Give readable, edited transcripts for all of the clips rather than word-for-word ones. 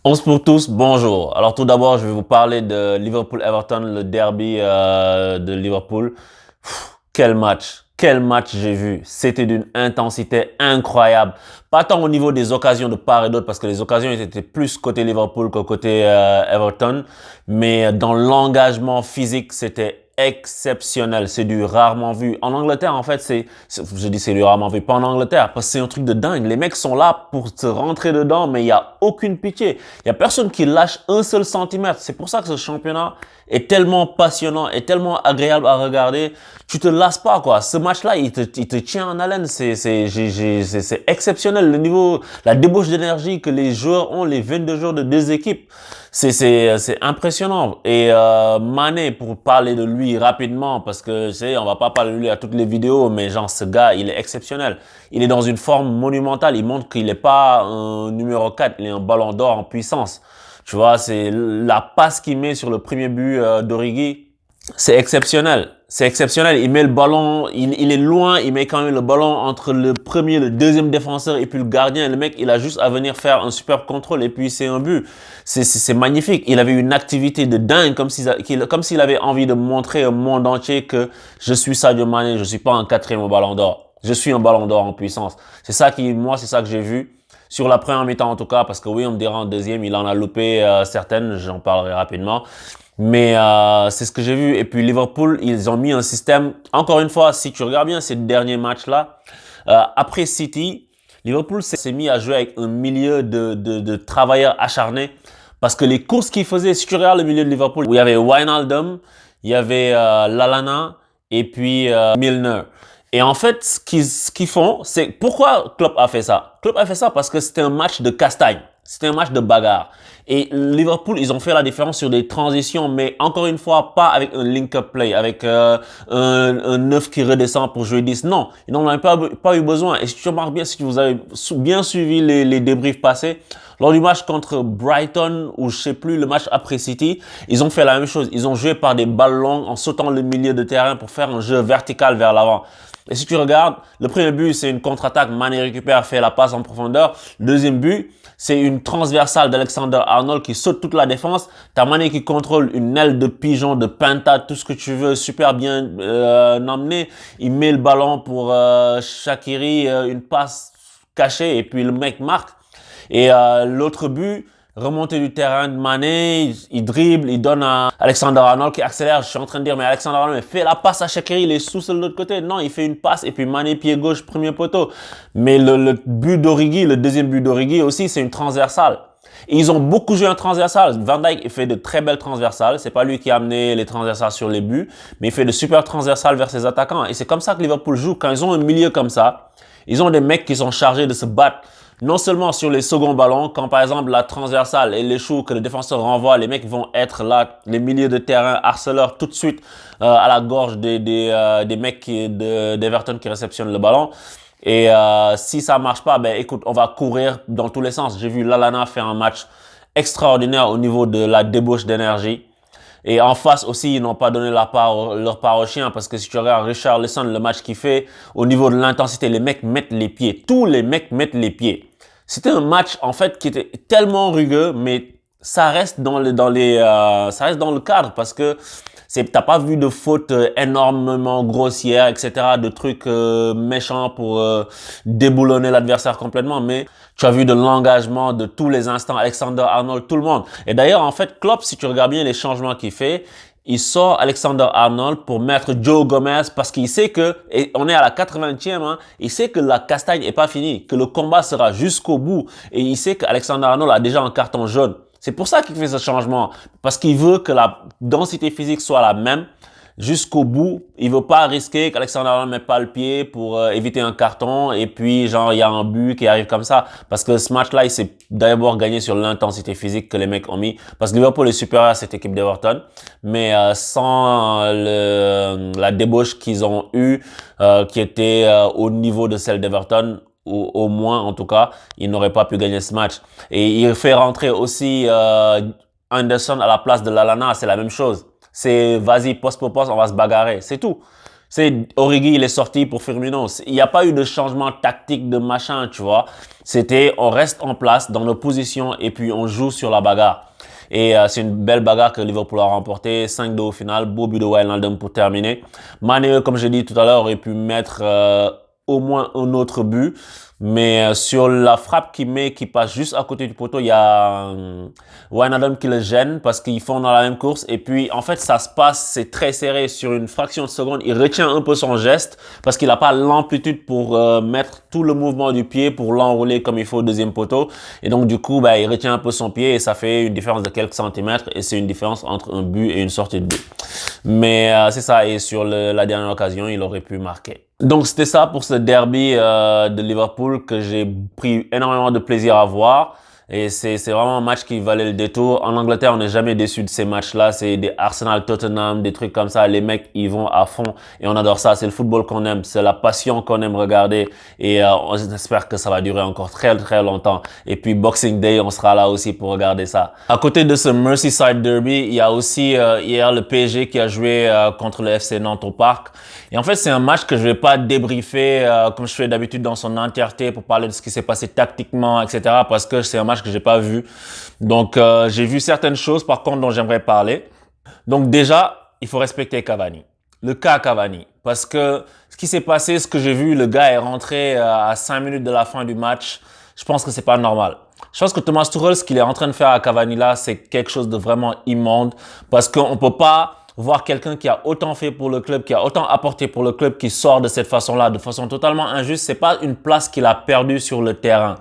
11 pour tous, bonjour. Alors tout d'abord, je vais vous parler de Liverpool-Everton, le derby de Liverpool. Quel match j'ai vu. C'était d'une intensité incroyable. Pas tant au niveau des occasions de part et d'autre, parce que les occasions étaient plus côté Liverpool que côté Everton, mais dans l'engagement physique, c'était exceptionnel. C'est du rarement vu. En Angleterre, en fait, je dis c'est du rarement vu, pas en Angleterre, parce que c'est un truc de dingue. Les mecs sont là pour se rentrer dedans, mais il y a aucune pitié. Il y a personne qui lâche un seul centimètre. C'est pour ça que ce championnat est tellement passionnant et tellement agréable à regarder. Tu te lasses pas, quoi. Ce match-là, il te tient en haleine. C'est exceptionnel. Le niveau, la débauche d'énergie que les joueurs ont, les 22 joueurs de deux équipes. C'est impressionnant. Et Mané, pour parler de lui rapidement, parce que tu sais, on va pas parler de lui à toutes les vidéos, mais genre ce gars, il est exceptionnel. Il est dans une forme monumentale. Il montre qu'il n'est pas un numéro 4, il est un ballon d'or en puissance. Tu vois, c'est la passe qu'il met sur le premier but d'Origi. C'est exceptionnel. C'est exceptionnel. Il met le ballon, il est loin, il met quand même le ballon entre le premier, le deuxième défenseur et puis le gardien. Le mec, il a juste à venir faire un superbe contrôle et puis c'est un but. C'est magnifique. Il avait une activité de dingue, comme s'il avait envie de montrer au monde entier que je suis Sadio Mané, je suis pas un quatrième au ballon d'or. Je suis un ballon d'or en puissance. C'est ça que j'ai vu. Sur la première mi-temps en tout cas, parce que oui, on me dira en deuxième, il en a loupé certaines, j'en parlerai rapidement. Mais c'est ce que j'ai vu. Et puis Liverpool, ils ont mis un système. Encore une fois, si tu regardes bien ces derniers matchs-là, après City, Liverpool s'est mis à jouer avec un milieu de travailleurs acharnés. Parce que les courses qu'ils faisaient, si tu regardes le milieu de Liverpool, où il y avait Wijnaldum, il y avait Lallana et puis Milner. Et en fait, ce qu'ils font, c'est pourquoi Klopp a fait ça. Klopp a fait ça parce que c'était un match de castagne. C'était un match de bagarre. Et Liverpool, ils ont fait la différence sur des transitions, mais encore une fois, pas avec un link-up play, avec un 9 qui redescend pour jouer 10. Non, ils n'en avaient pas eu besoin. Et si tu remarques bien, si vous avez bien suivi les débriefs passés, lors du match contre Brighton, ou je sais plus, le match après City, ils ont fait la même chose. Ils ont joué par des balles longues en sautant le milieu de terrain pour faire un jeu vertical vers l'avant. Et si tu regardes, le premier but, c'est une contre-attaque. Mané récupère, fait la passe en profondeur. Le deuxième but, c'est une transversale d'Alexander-Arnold qui saute toute la défense. T'as Mané qui contrôle une aile de pigeon, de pinta, tout ce que tu veux, super bien emmené. Il met le ballon pour Shaqiri, une passe cachée et puis le mec marque. Et l'autre but, remontée du terrain de Mané, il dribble, il donne à Alexander-Arnold qui accélère. Je suis en train de dire, mais Alexander-Arnold fait la passe à Shaqiri, il est sous de l'autre côté. Non, il fait une passe et puis Mané pied gauche, premier poteau. Mais le but d'Origi, le deuxième but d'Origi aussi, c'est une transversale. Et ils ont beaucoup joué en transversale. Van Dijk fait de très belles transversales. C'est pas lui qui a amené les transversales sur les buts, mais il fait de super transversales vers ses attaquants. Et c'est comme ça que Liverpool joue. Quand ils ont un milieu comme ça, ils ont des mecs qui sont chargés de se battre non seulement sur les seconds ballons, quand par exemple la transversale et l'échou que le défenseur renvoie, les mecs vont être là, les milieux de terrain harceleurs tout de suite à la gorge des mecs d'Everton qui réceptionnent le ballon. Et si ça marche pas, ben écoute, on va courir dans tous les sens. J'ai vu Lallana faire un match extraordinaire au niveau de la débauche d'énergie. Et en face aussi, ils n'ont pas donné leur part aux chiens parce que si tu regardes Richarlison, le match qu'il fait, au niveau de l'intensité, les mecs mettent les pieds. Tous les mecs mettent les pieds. C'était un match, en fait, qui était tellement rugueux, mais ça reste ça reste dans le cadre parce que t'as pas vu de fautes énormément grossières, etc., de trucs méchants pour déboulonner l'adversaire complètement, mais tu as vu de l'engagement de tous les instants, Alexander-Arnold, tout le monde. Et d'ailleurs, en fait, Klopp, si tu regardes bien les changements qu'il fait, il sort Alexander-Arnold pour mettre Joe Gomez parce qu'il sait que, et on est à la 80e, hein, il sait que la castagne est pas finie, que le combat sera jusqu'au bout. Et il sait qu'Alexander-Arnold a déjà un carton jaune. C'est pour ça qu'il fait ce changement. Parce qu'il veut que la densité physique soit la même jusqu'au bout. Il veut pas risquer qu'Alexander ne mette pas le pied pour éviter un carton et puis genre il y a un but qui arrive comme ça. Parce que ce match-là, il s'est d'abord gagné sur l'intensité physique que les mecs ont mis. Parce que Liverpool est supérieur à cette équipe d'Everton. Mais sans la débauche qu'ils ont eue, qui était au niveau de celle d'Everton, ou au moins en tout cas, il n'aurait pas pu gagner ce match. Et il fait rentrer aussi Anderson à la place de Lallana, c'est la même chose. C'est vas-y, poste pour poste, on va se bagarrer, c'est tout. C'est Origi, il est sorti pour Firmino. Il n'y a pas eu de changement tactique de machin, tu vois. C'était on reste en place dans nos positions et puis on joue sur la bagarre. Et c'est une belle bagarre que Liverpool a remportée, 5-2 au final, beau but de Wijnaldum pour terminer. Mané, comme j'ai dit tout à l'heure, aurait pu mettre au moins un autre but. Mais sur la frappe qu'il met, qui passe juste à côté du poteau, il y a Wijnaldum qui le gêne parce qu'ils font dans la même course. Et puis, en fait, ça se passe, c'est très serré sur une fraction de seconde. Il retient un peu son geste parce qu'il n'a pas l'amplitude pour mettre tout le mouvement du pied pour l'enrouler comme il faut au deuxième poteau. Et donc, du coup, il retient un peu son pied et ça fait une différence de quelques centimètres. Et c'est une différence entre un but et une sortie de but. Mais c'est ça. Et sur la dernière occasion, il aurait pu marquer. Donc c'était ça pour ce derby de Liverpool que j'ai pris énormément de plaisir à voir. Et c'est vraiment un match qui valait le détour. En Angleterre, on n'est jamais déçu de ces matchs-là. C'est des Arsenal-Tottenham, des trucs comme ça. Les mecs, ils vont à fond et on adore ça. C'est le football qu'on aime. C'est la passion qu'on aime regarder. Et on espère que ça va durer encore très, très longtemps. Et puis Boxing Day, on sera là aussi pour regarder ça. À côté de ce Merseyside Derby, il y a aussi hier le PSG qui a joué contre le FC Nantes au Parc. Et en fait, c'est un match que je vais pas débriefer comme je fais d'habitude dans son entièreté pour parler de ce qui s'est passé tactiquement, etc. Parce que c'est un match que j'ai pas vu. Donc, j'ai vu certaines choses, par contre, dont j'aimerais parler. Donc, déjà, il faut respecter Cavani. Le cas Cavani. Parce que ce qui s'est passé, ce que j'ai vu, le gars est rentré à 5 minutes de la fin du match. Je pense que c'est pas normal. Je pense que Thomas Tuchel, ce qu'il est en train de faire à Cavani là, c'est quelque chose de vraiment immonde. Parce qu'on peut pas voir quelqu'un qui a autant fait pour le club, qui a autant apporté pour le club, qui sort de cette façon-là, de façon totalement injuste. C'est pas une place qu'il a perdue sur le terrain.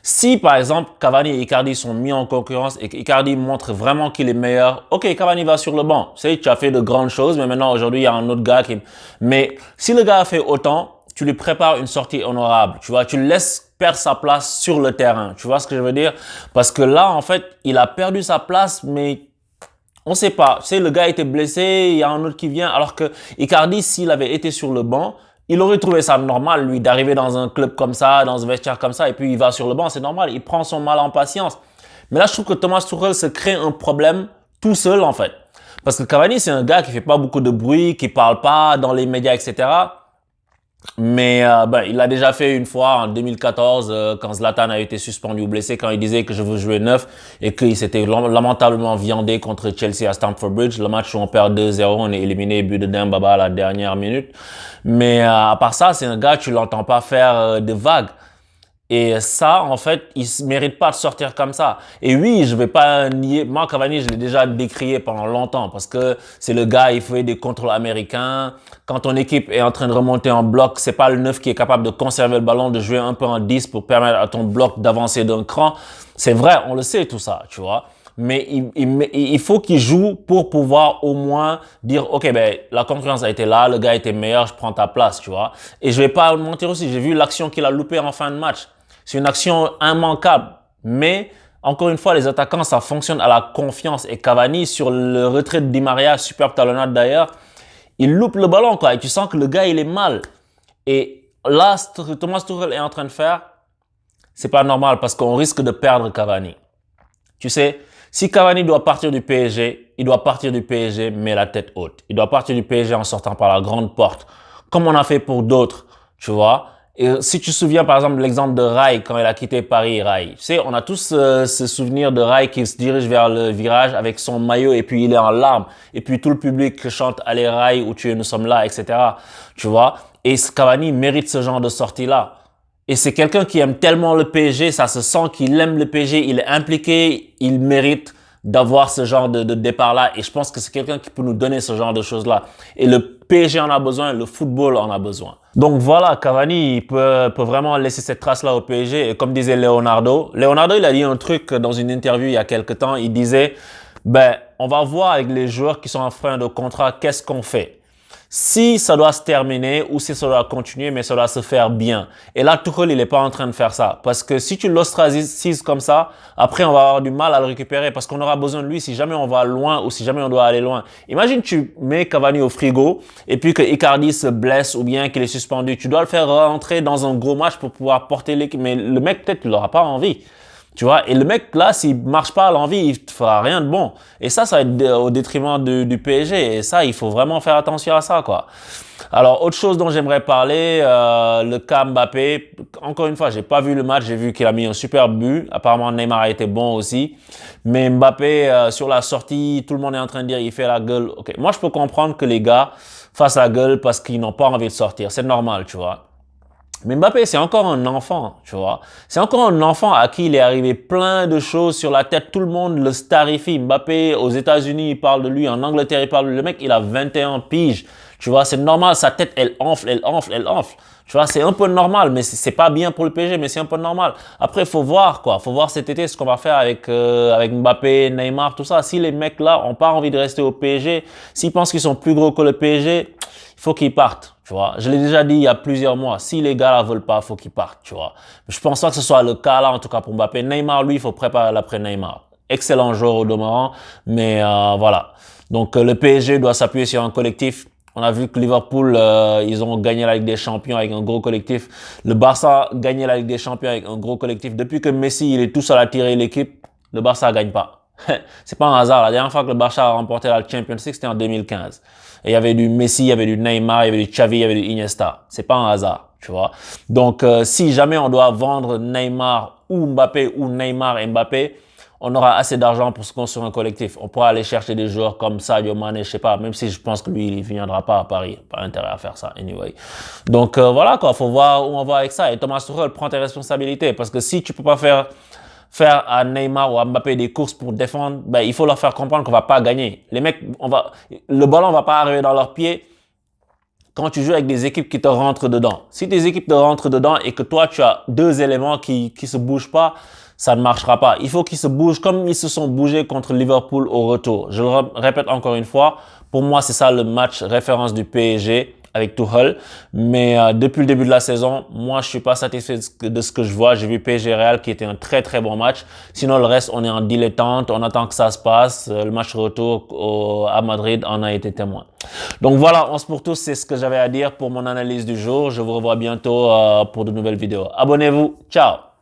Si, par exemple, Cavani et Icardi sont mis en concurrence et qu'Icardi montre vraiment qu'il est meilleur, ok, Cavani va sur le banc. Tu sais, tu as fait de grandes choses, mais maintenant, aujourd'hui, il y a un autre gars qui... Mais si le gars a fait autant, tu lui prépares une sortie honorable. Tu vois, tu le laisses perdre sa place sur le terrain. Tu vois ce que je veux dire? Parce que là, en fait, il a perdu sa place, mais on sait pas. Tu sais, le gars était blessé, il y a un autre qui vient. Alors que Icardi, s'il avait été sur le banc, il aurait trouvé ça normal, lui, d'arriver dans un club comme ça, dans un vestiaire comme ça, et puis il va sur le banc, c'est normal. Il prend son mal en patience. Mais là, je trouve que Thomas Tuchel se crée un problème tout seul, en fait. Parce que Cavani, c'est un gars qui fait pas beaucoup de bruit, qui parle pas dans les médias, etc. Mais il l'a déjà fait une fois en 2014 quand Zlatan a été suspendu ou blessé, quand il disait que je veux jouer neuf et qu'il s'était lamentablement viandé contre Chelsea à Stamford Bridge. Le match où on perd 2-0, on est éliminé, but de Dembaba à la dernière minute. Mais à part ça, c'est un gars, tu l'entends pas faire des vagues. Et ça, en fait, il mérite pas de sortir comme ça. Et oui, je vais pas nier. Moi, Cavani, je l'ai déjà décrié pendant longtemps parce que c'est le gars, il fait des contrôles américains. Quand ton équipe est en train de remonter en bloc, c'est pas le neuf qui est capable de conserver le ballon, de jouer un peu en 10 pour permettre à ton bloc d'avancer d'un cran. C'est vrai, on le sait tout ça, tu vois. Mais il faut qu'il joue pour pouvoir au moins dire, OK, la concurrence a été là, le gars était meilleur, je prends ta place, tu vois. Et je vais pas mentir aussi, j'ai vu l'action qu'il a loupée en fin de match. C'est une action immanquable. Mais, encore une fois, les attaquants, ça fonctionne à la confiance. Et Cavani, sur le retrait de Di Maria, superbe talonnade d'ailleurs, il loupe le ballon, quoi. Et tu sens que le gars, il est mal. Et là, ce que Thomas Tuchel est en train de faire, c'est pas normal parce qu'on risque de perdre Cavani. Tu sais, si Cavani doit partir du PSG, il doit partir du PSG, mais la tête haute. Il doit partir du PSG en sortant par la grande porte, comme on a fait pour d'autres, tu vois. Et si tu te souviens par exemple de l'exemple de Rai quand il a quitté Paris, Rai. Tu sais, on a tous ce souvenir de Rai qui se dirige vers le virage avec son maillot et puis il est en larmes. Et puis tout le public chante Allez Rai, où tu es, nous sommes là, etc. Tu vois. Et Cavani mérite ce genre de sortie-là. Et c'est quelqu'un qui aime tellement le PSG, ça se sent qu'il aime le PSG, il est impliqué, il mérite d'avoir ce genre de départ-là. Et je pense que c'est quelqu'un qui peut nous donner ce genre de choses-là. Et le PSG en a besoin, le football en a besoin. Donc voilà, Cavani, il peut vraiment laisser cette trace-là au PSG. Et comme disait Leonardo, il a dit un truc dans une interview il y a quelque temps. Il disait, on va voir avec les joueurs qui sont en fin de contrat, qu'est-ce qu'on fait. Si ça doit se terminer ou si ça doit continuer, mais ça doit se faire bien. Et là, Tuchel, il est pas en train de faire ça. Parce que si tu l'ostracises comme ça, après, on va avoir du mal à le récupérer parce qu'on aura besoin de lui si jamais on va loin ou si jamais on doit aller loin. Imagine, tu mets Cavani au frigo et puis que Icardi se blesse ou bien qu'il est suspendu. Tu dois le faire rentrer dans un gros match pour pouvoir porter l'équipe. Mais le mec, peut-être, il n'aura pas envie. Tu vois, et le mec là, s'il marche pas à l'envie, il te fera rien de bon. Et ça va être au détriment du PSG. Et ça, il faut vraiment faire attention à ça, quoi. Alors, autre chose dont j'aimerais parler, le cas Mbappé. Encore une fois, j'ai pas vu le match, j'ai vu qu'il a mis un super but. Apparemment, Neymar a été bon aussi. Mais Mbappé, sur la sortie, tout le monde est en train de dire, il fait la gueule. Ok, moi, je peux comprendre que les gars fassent la gueule parce qu'ils n'ont pas envie de sortir. C'est normal, tu vois. Mais Mbappé, c'est encore un enfant, tu vois. C'est encore un enfant à qui il est arrivé plein de choses sur la tête. Tout le monde le starifie. Mbappé, aux États-Unis, il parle de lui. En Angleterre, il parle de lui. Le mec, il a 21 piges. Tu vois, c'est normal. Sa tête, elle enfle, elle enfle, elle enfle. Tu vois, c'est un peu normal, mais c'est pas bien pour le PSG, mais c'est un peu normal. Après, il faut voir, quoi. Faut voir cet été ce qu'on va faire avec Mbappé, Neymar, tout ça. Si les mecs là ont pas envie de rester au PSG, s'ils pensent qu'ils sont plus gros que le PSG, il faut qu'ils partent, tu vois. Je l'ai déjà dit il y a plusieurs mois. Si les gars ne veulent pas, il faut qu'ils partent, tu vois. Je pense pas que ce soit le cas là, en tout cas pour Mbappé. Neymar, lui, il faut préparer l'après Neymar. Excellent joueur au demeurant, mais voilà. Donc le PSG doit s'appuyer sur un collectif. On a vu que Liverpool, ils ont gagné la Ligue des Champions avec un gros collectif. Le Barça a gagné la Ligue des Champions avec un gros collectif. Depuis que Messi, il est tout seul à tirer l'équipe, le Barça gagne pas. C'est pas un hasard. La dernière fois que le Barça a remporté la Champions League, c'était en 2015. Et il y avait du Messi, il y avait du Neymar, il y avait du Xavi, il y avait du Iniesta. C'est pas un hasard, tu vois. Donc, si jamais on doit vendre Neymar ou Mbappé ou Neymar et Mbappé, on aura assez d'argent pour se construire un collectif. On pourra aller chercher des joueurs comme Sadio Mané, je sais pas, même si je pense que lui, il viendra pas à Paris. Pas intérêt à faire ça, anyway. Donc, voilà, quoi. Faut voir où on va avec ça. Et Thomas Tuchel, prend tes responsabilités. Parce que si tu peux pas faire à Neymar ou à Mbappé des courses pour défendre, ben, il faut leur faire comprendre qu'on va pas gagner. Les mecs, le ballon va pas arriver dans leurs pieds quand tu joues avec des équipes qui te rentrent dedans. Si tes équipes te rentrent dedans et que toi, tu as deux éléments qui se bougent pas, ça ne marchera pas. Il faut qu'ils se bougent comme ils se sont bougés contre Liverpool au retour. Je le répète encore une fois. Pour moi, c'est ça le match référence du PSG avec Tuchel. Mais depuis le début de la saison, moi, je suis pas satisfait de ce que je vois. J'ai vu PSG Real qui était un très très bon match. Sinon, le reste, on est en dilettante. On attend que ça se passe. Le match retour à Madrid en a été témoin. Donc voilà, on se pour tous. C'est ce que j'avais à dire pour mon analyse du jour. Je vous revois bientôt pour de nouvelles vidéos. Abonnez-vous. Ciao!